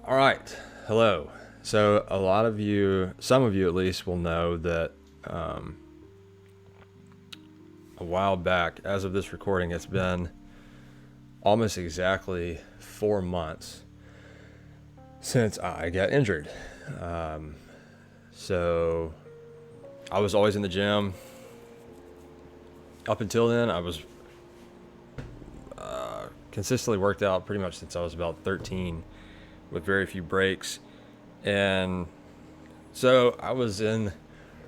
All right. Hello. So, some of you at least, will know that um, a while back, as of this recording, it's been almost exactly 4 months since I got injured. Um, so, I was always in the gym. Up until then, I was consistently worked out pretty much since I was about 13 with very few breaks. And so I was in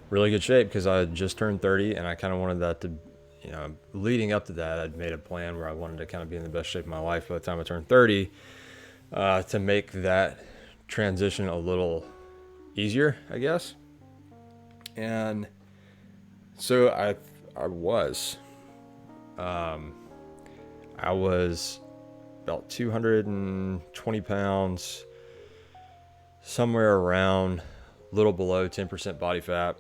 really good shape because I had just turned 30 and I kind of wanted that to, leading up to that, I'd made a plan where I wanted to kind of be in the best shape of my life by the time I turned 30 to make that transition a little easier, I guess. And so I was. I was about 220 pounds, somewhere around a little below 10% body fat.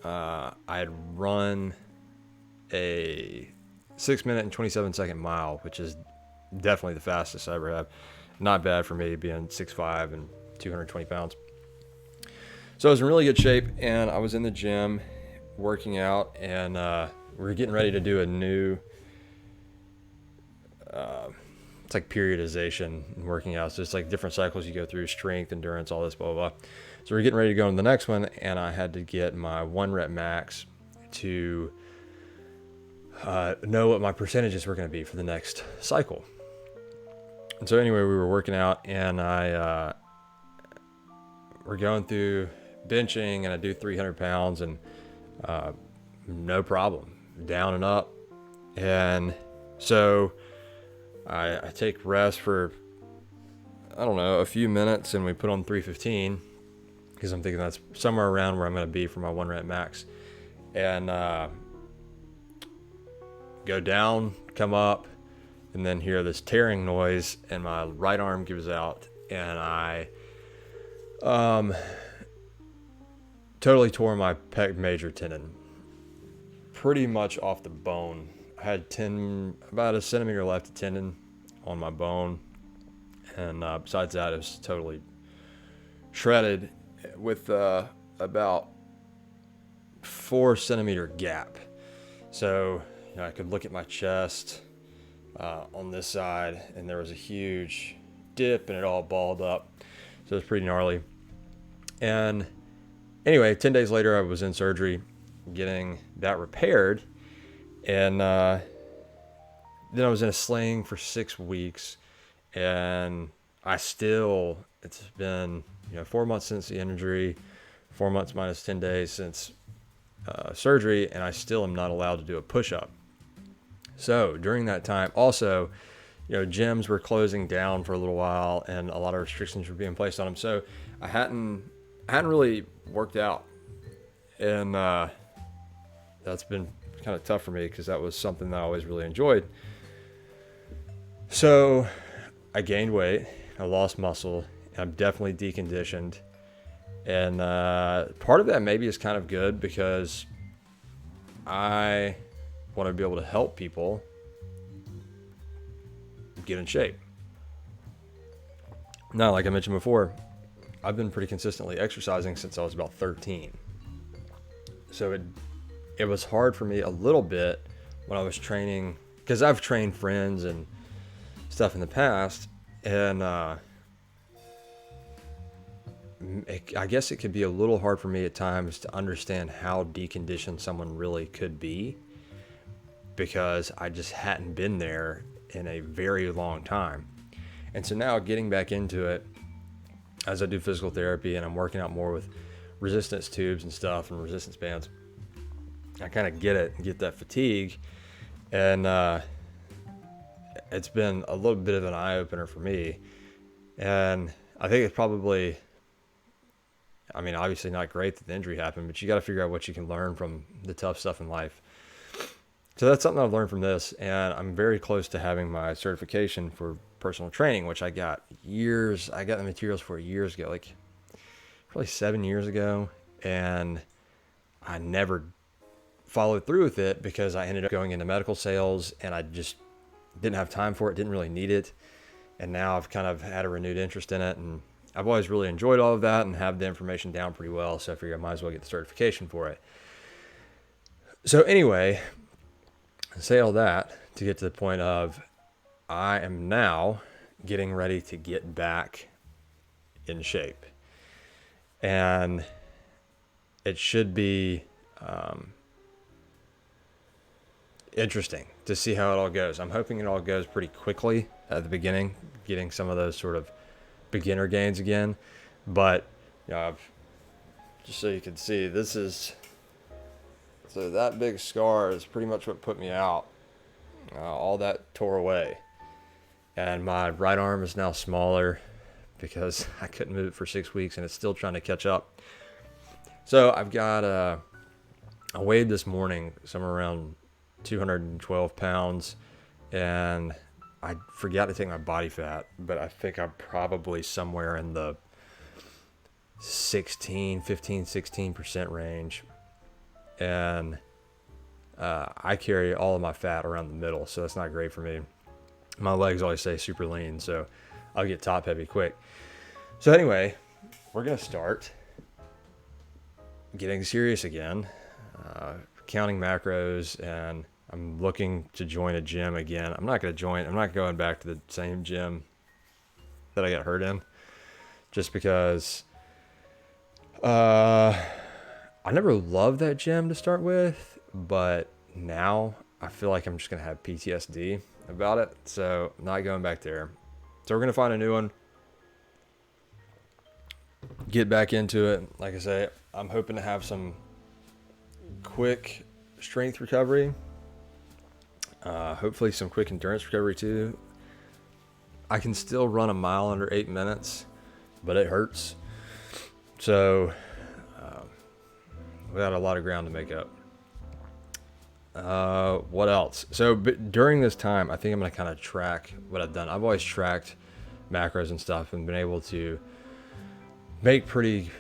I had run a 6 minute and 27-second mile, which is definitely the fastest I ever have. Not bad for me being 6'5" and 220 pounds. So I was in really good shape, and I was in the gym working out, and we were getting ready to do a new it's like periodization and working out. So it's like different cycles you go through: strength, endurance, all this, blah, blah, blah. So we're getting ready to go on the next one, and I had to get my 1 rep max to know what my percentages were going to be for the next cycle. And so anyway, we were working out, and we're going through benching, and I do 300 pounds, and no problem, down and up. And so I take rest for, I don't know, a few minutes, and we put on 315 because I'm thinking that's somewhere around where I'm going to be for my 1 rep max. And go down, come up, and then hear this tearing noise, and my right arm gives out, and I totally tore my pec major tendon pretty much off the bone. I had about a centimeter left of tendon on my bone, and besides that, it was totally shredded with about 4 centimeter gap. So I could look at my chest on this side, and there was a huge dip, and it all balled up. So it was pretty gnarly. And anyway, 10 days later, I was in surgery getting that repaired. And then I was in a sling for 6 weeks, and it's been 4 months since the injury, 4 months minus 10 days since surgery, and I still am not allowed to do a push-up. So during that time, also, gyms were closing down for a little while, and a lot of restrictions were being placed on them. So I hadn't really worked out, and that's been kind of tough for me because that was something that I always really enjoyed. So I gained weight, I lost muscle, I'm definitely deconditioned. And part of that maybe is kind of good because I want to be able to help people get in shape. Now, like I mentioned before, I've been pretty consistently exercising since I was about 13. So it was hard for me a little bit when I was training, because I've trained friends and stuff in the past, and I guess it could be a little hard for me at times to understand how deconditioned someone really could be, because I just hadn't been there in a very long time. And so now getting back into it, as I do physical therapy and I'm working out more with resistance tubes and stuff and resistance bands, I kind of get that fatigue, and it's been a little bit of an eye-opener for me. And I think it's probably, obviously not great that the injury happened, but you got to figure out what you can learn from the tough stuff in life. So that's something I've learned from this, and I'm very close to having my certification for personal training, which I got the materials for years ago, like probably 7 years ago, and I never followed through with it because I ended up going into medical sales, and I just didn't have time for it, didn't really need it. And now I've kind of had a renewed interest in it, and I've always really enjoyed all of that and have the information down pretty well. So I figured I might as well get the certification for it. So anyway, I say all that to get to the point of I am now getting ready to get back in shape. And it should be interesting to see how it all goes. I'm hoping it all goes pretty quickly at the beginning, getting some of those sort of beginner gains again. But just so you can see, so that big scar is pretty much what put me out. All that tore away. And my right arm is now smaller because I couldn't move it for 6 weeks and it's still trying to catch up. So I've got, I weighed this morning somewhere around 212 pounds, and I forgot to take my body fat, but I think I'm probably somewhere in the 16% range. And I carry all of my fat around the middle, so that's not great for me. My legs always say super lean, so I'll get top heavy quick. So anyway, we're going to start getting serious again, counting macros, and I'm looking to join a gym again. I'm not going back to the same gym that I got hurt in, just because I never loved that gym to start with, but now I feel like I'm just going to have PTSD about it, so I'm not going back there. So we're going to find a new one, get back into it. Like I say, I'm hoping to have some quick strength recovery, hopefully some quick endurance recovery too. I can still run a mile under 8 minutes, but it hurts. So we got a lot of ground to make up. What else? So during this time, I think I'm going to kind of track what I've done. I've always tracked macros and stuff and been able to make pretty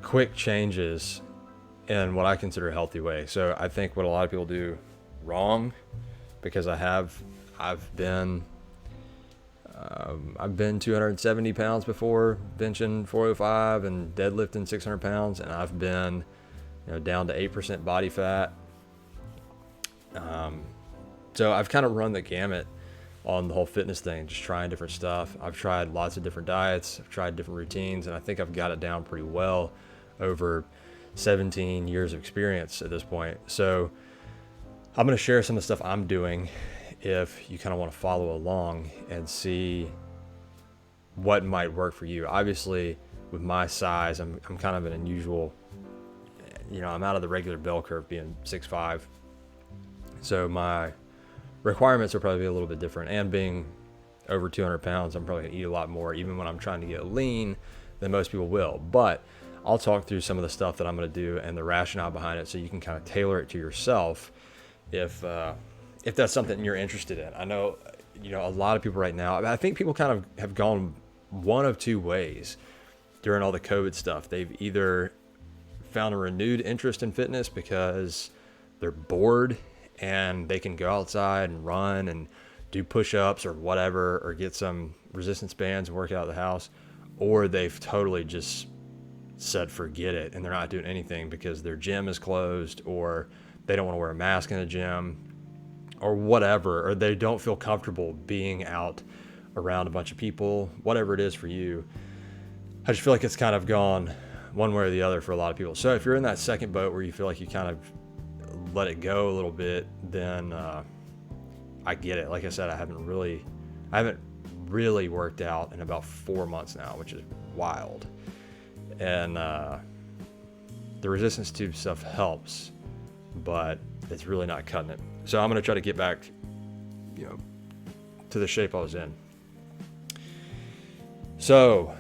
quick changes in what I consider a healthy way. So I think what a lot of people do wrong, because I've been 270 pounds before, benching 405 and deadlifting 600 pounds, and I've been down to 8% body fat. So I've kind of run the gamut on the whole fitness thing, just trying different stuff. I've tried lots of different diets, I've tried different routines, and I think I've got it down pretty well over 17 years of experience at this point. So I'm going to share some of the stuff I'm doing if you kind of want to follow along and see what might work for you. Obviously, with my size, I'm kind of an unusual, I'm out of the regular bell curve being 6'5". So my requirements are probably a little bit different, and being over 200 pounds, I'm probably gonna eat a lot more, even when I'm trying to get lean, than most people will. But I'll talk through some of the stuff that I'm gonna do and the rationale behind it, so you can kind of tailor it to yourself if that's something you're interested in. I know, a lot of people right now, I think people kind of have gone one of two ways during all the COVID stuff. They've either found a renewed interest in fitness because they're bored and they can go outside and run and do push-ups or whatever, or get some resistance bands and work out of the house, or they've totally just said forget it and they're not doing anything because their gym is closed, or they don't want to wear a mask in the gym, or whatever, or they don't feel comfortable being out around a bunch of people, whatever it is for you. I just feel like it's kind of gone one way or the other for a lot of people. So if you're in that second boat where you feel like you kind of let it go a little bit, then I get it. Like I said, I haven't really worked out in about 4 months now, which is wild. And the resistance tube stuff helps, but it's really not cutting it. So I'm going to try to get back, to the shape I was in. So,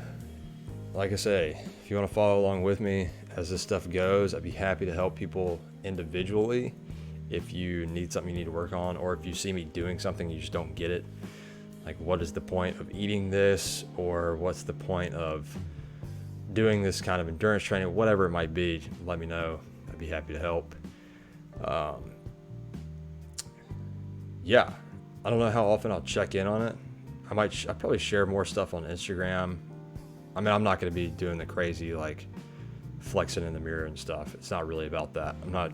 like I say, if you want to follow along with me as this stuff goes, I'd be happy to help people individually if you need something you need to work on, or if you see me doing something you just don't get it. Like, what is the point of eating this, or what's the point of doing this kind of endurance training, whatever it might be, let me know. I'd be happy to help. Yeah, I don't know how often I'll check in on it. I'll probably share more stuff on Instagram I mean, I'm not going to be doing the crazy, like, flexing in the mirror and stuff. It's not really about that. I'm not,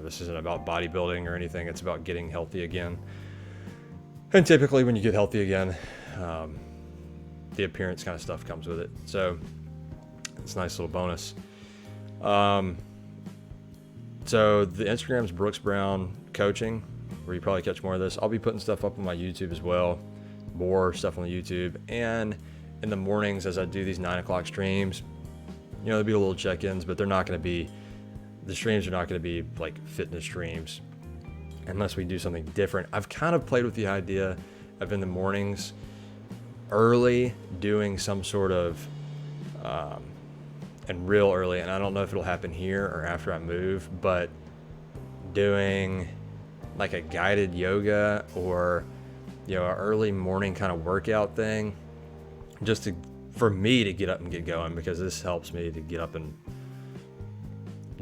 this isn't about bodybuilding or anything. It's about getting healthy again. And typically when you get healthy again, the appearance kind of stuff comes with it. So it's a nice little bonus. So the Instagram's Brooks Brown Coaching, where you probably catch more of this. I'll be putting stuff up on my YouTube as well, more stuff on the YouTube. And in the mornings as I do these 9 o'clock streams, there'll be a little check-ins, but the streams are not going to be like fitness streams unless we do something different. I've kind of played with the idea of in the mornings early doing some sort of, and real early, and I don't know if it'll happen here or after I move, but doing like a guided yoga or, an early morning kind of workout thing, just for me to get up and get going, because this helps me to get up and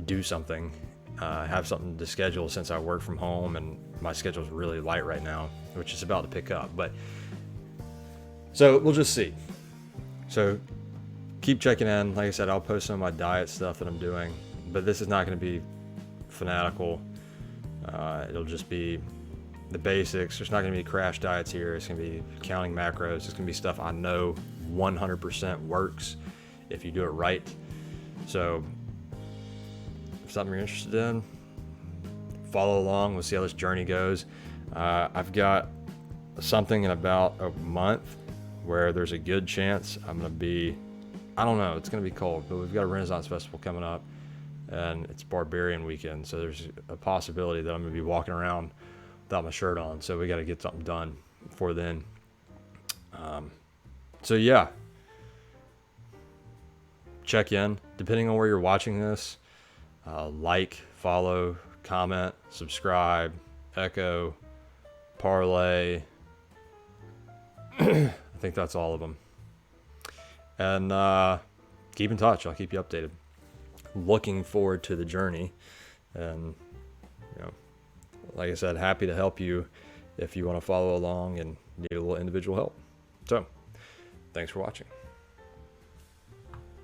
do something, have something to schedule, since I work from home and my schedule is really light right now, which is about to pick up. But so we'll just see. So keep checking in. Like I said, I'll post some of my diet stuff that I'm doing, but this is not going to be fanatical. It'll just be the basics. There's not going to be crash diets here. It's going to be counting macros. It's going to be stuff I know 100% works if you do it right. So if something you're interested in, follow along. We'll see how this journey goes. I've got something in about a month where there's a good chance I'm going to be, I don't know, it's going to be cold, but we've got a Renaissance Festival coming up, and it's Barbarian weekend, so there's a possibility that I'm going to be walking around without my shirt on, so we got to get something done before then. So yeah, check in, depending on where you're watching this. Like, follow, comment, subscribe, echo, parlay. I think that's all of them. And keep in touch. I'll keep you updated. Looking forward to the journey. And, like I said, happy to help you if you want to follow along and need a little individual help. So, thanks for watching.